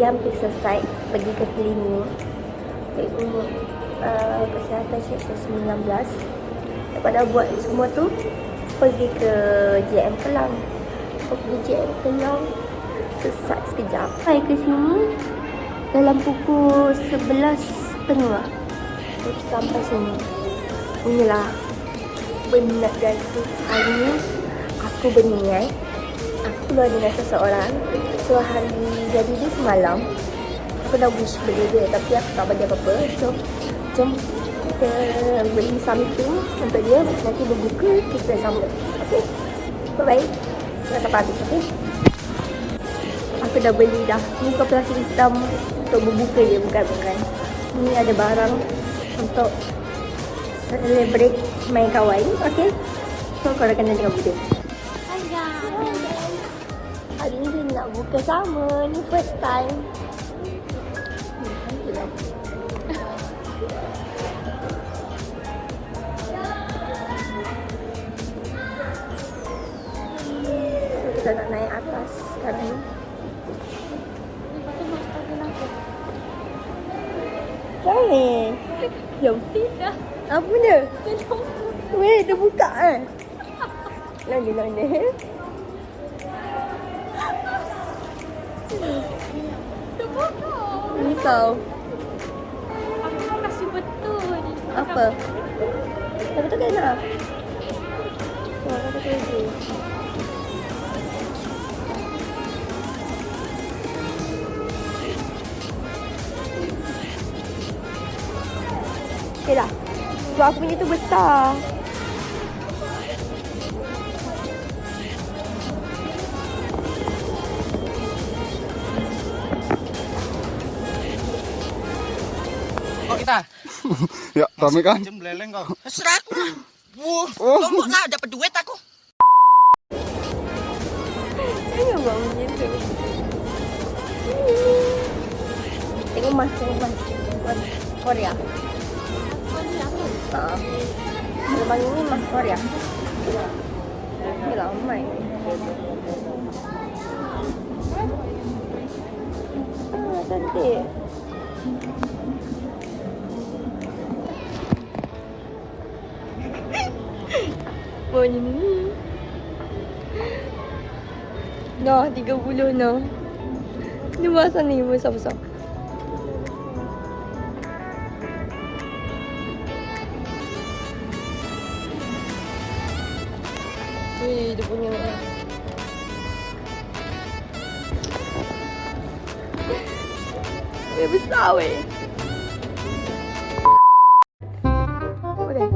hampir selesai pergi ke klinik kesihatan seksual 19. Daripada buat semua tu, pergi ke JM Kelang. Pergi JM Kelang, sesat sekejap. Sampai ke sini dalam pukul 11.30. Terus sampai sini. Inilah benar guys. Hari ni aku berniat aku keluar dengan seseorang. So hari jadi dia semalam aku dah wish beli dia, tapi aku tak bagi apa-apa. So jom kita beli something untuk dia. Nanti berbuka kita sambut. Okay, bye-bye. Jangan sampai habis. Okay, aku dah beli dah. Ni bukan plastik hitam untuk berbuka je, bukan. Ni ada barang untuk celebrate main kawan. Okay, so korang kena tengok video. Hai guys, hari ni kita nak buka sama. Ni first time. So kita nak naik atas sekarang ni. Hai. Jom. Tidak. Apa benda? Tolong. Weh, dah buka kan? Nanya. Terbuka. Risau. Aku kasih betul. Apa? Dah betul kan nak? Oh, kata kerja. Okay dah. Sebab aku punya tu besar. Kok kita? Ya, kami kan. Macam beleleng kau. Serah aku lah. Tombok lah, dapat duit aku. Jangan buat macam tu. Tengok mas. Korea. Lubang ini mas Korea. Ni ramai. Cantik. Macam ni. Nah, 30 nah. Ni masa ni besar-besar. Dia punya besar weh. Boleh.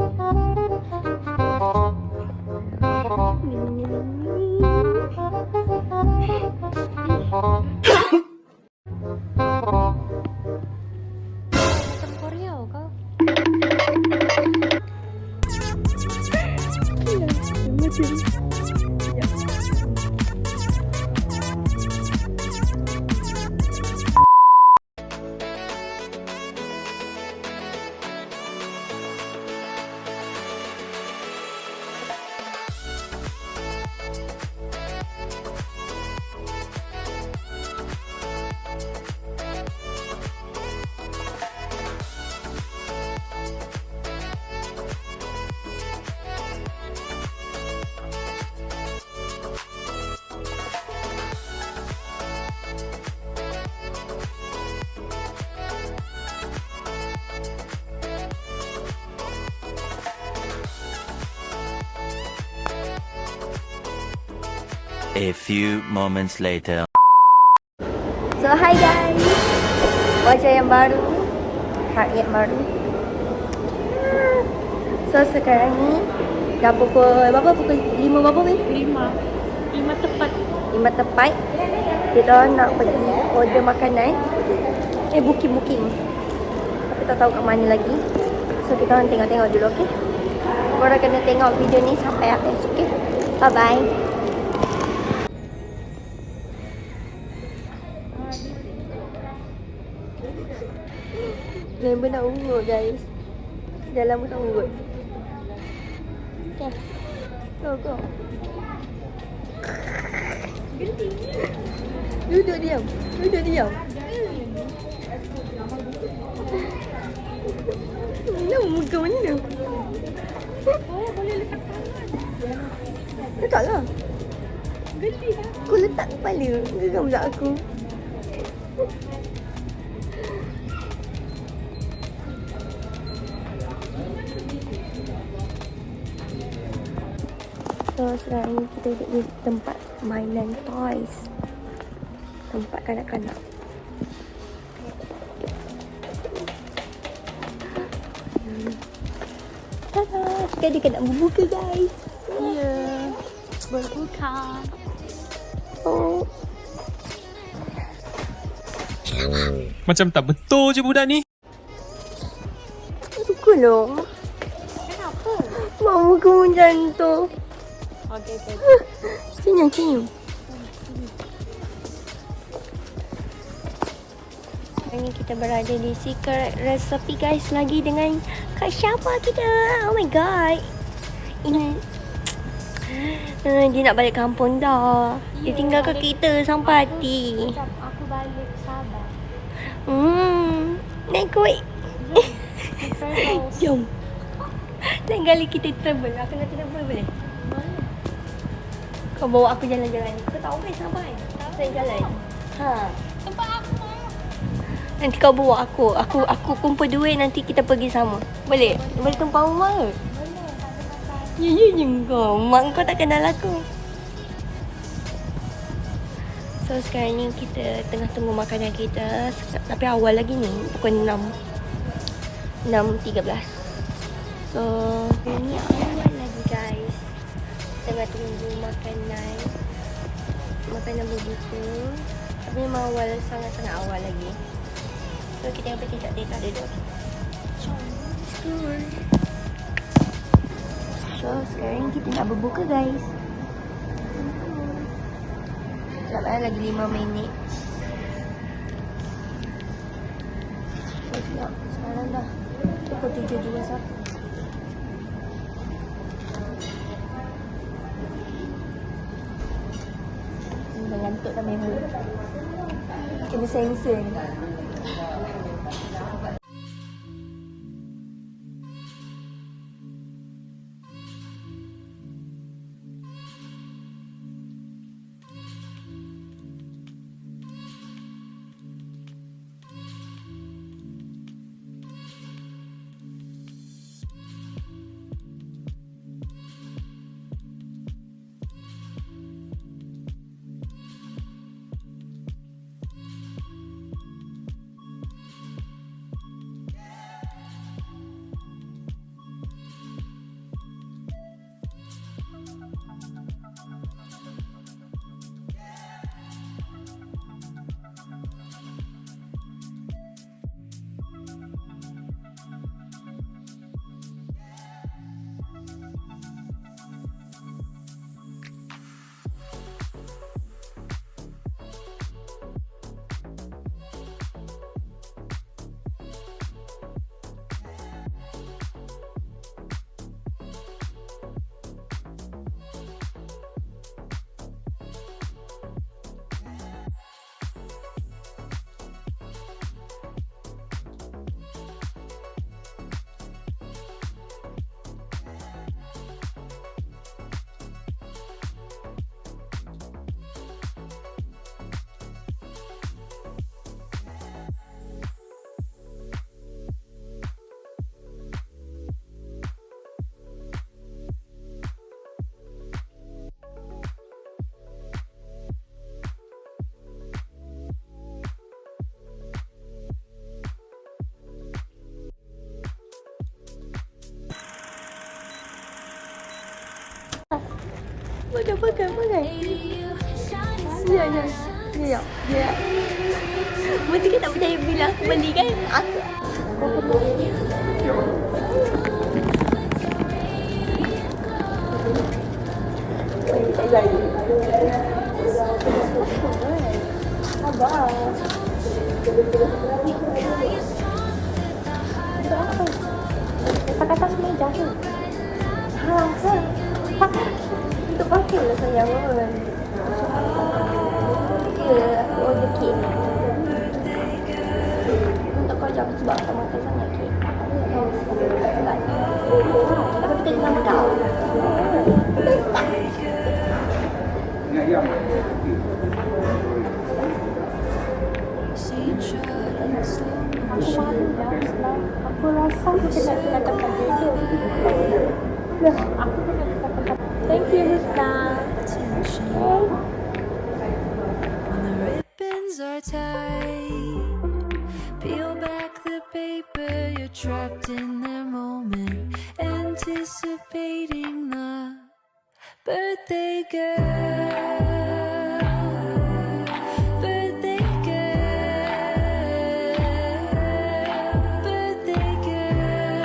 Macam Korea kau. Macam A few moments later. So hi guys, wajah yang baru, heart yang baru. So sekarang ni dah pukul berapa? Pukul 5 berapa weh? 5 tepat. 5 tepat. Kita nak pergi order makanan. Booking. Tapi tak tahu kat mana lagi. So kita orang tengok-tengok dulu, okay? Korang kena tengok video ni sampai habis, okay? Bye bye. Member nak urut guys. Dalam pun tak urut. Okay. Go. Duduk diam. Nak muka mana? Oh, boleh letak tangan. Letaklah. Geli lah. Aku letak kepala. Geram pula aku. So sekarang ni kita duduk di tempat mainan toys. Tempat kanak-kanak. Tada! Kita ada nak berbuka guys. Ya. Berbuka. Oh. Macam tak betul je budak ni. Suka lah. Kenapa? Mak muka macam tu. Okey, okey. Senyum. Hari ni kita berada di Secret Recipe guys. Lagi dengan Kak Syafa kita. Oh my god. Ini dia nak balik kampung dah. Dia tinggalkan kita sampai hati. Macam aku balik Sabah. Naik kuih. Travels. Jom. Lain kali kita travel. Aku nak travel boleh? Kau bawa aku jalan-jalan. Kau tahu kan Sabah kan? Saya jalan. Ha. Tempat aku. Nanti kau bawa aku. Aku kumpul duit nanti kita pergi sama. Boleh? Boleh tumpang rumah ke? Boleh, tak ada masalah. Ya je kau. Mak kau tak kenal aku. So sekarang ni kita tengah tunggu makanan kita. Tapi awal lagi ni. Pukul 6.13. So ni awal lagi guys. Tengah tunggu makanan. Makanan berbuka. Tapi memang awal, sangat-sangat awal lagi. So kita yang tidak data duduk. So sekarang kita nak berbuka guys. Sekejap lagi 5 minit. So sekejap. Sekarang dah pukul 7.21. Dah ngantuk dah memang. Kena sensor ni. Pakai. Ya. Mesti kita tak percaya bila aku beli kan? Pakai tas meja tu. Untuk pakai lah sayang kan. Aku order kek. Untuk kau jawab sebab tak makan sangat kek. Tapi kita dengan kau. Aku malu dah Islam. Aku rasa kita nak katakan dia. Aku nak katakan. Thank you Islam. When the ribbons are tied, peel back the paper, you're trapped in their moment, anticipating the birthday girl. Birthday girl. Birthday girl.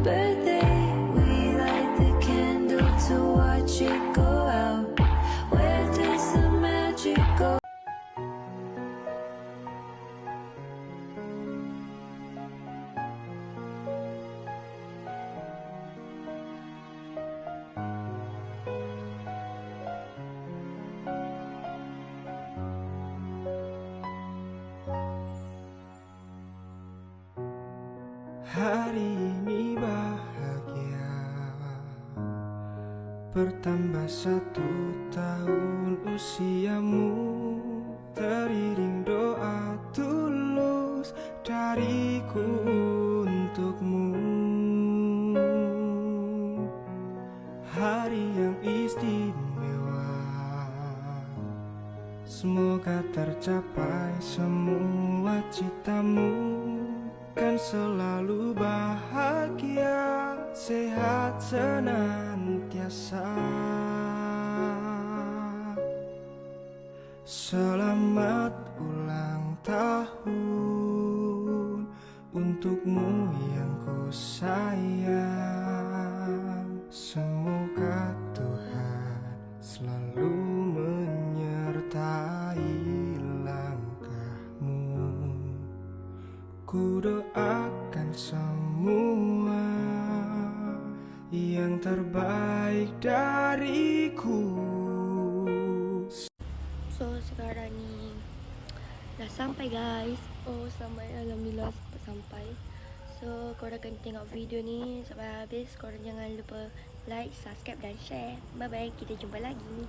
Birthday, we light the candle to watch it go out. Where does the magic go? Hari ini bahagia, bertambah 1 tahun usiamu, teriring doa tulus dariku untukmu. Hari yang istimewa, semoga tercapai semua citamu. Kan selalu bahagia, sehat senantiasa. Selamat ulang tahun untukmu yang ku sayang. Semoga Tuhan selalu menyertai langkahmu. Ku doakan semua yang terbaik dariku. So sekarang ni dah sampai guys. Oh sampai, alhamdulillah sampai. So korang akan tengok video ni sampai habis. Korang jangan lupa like, subscribe dan share. Bye bye, kita jumpa lagi.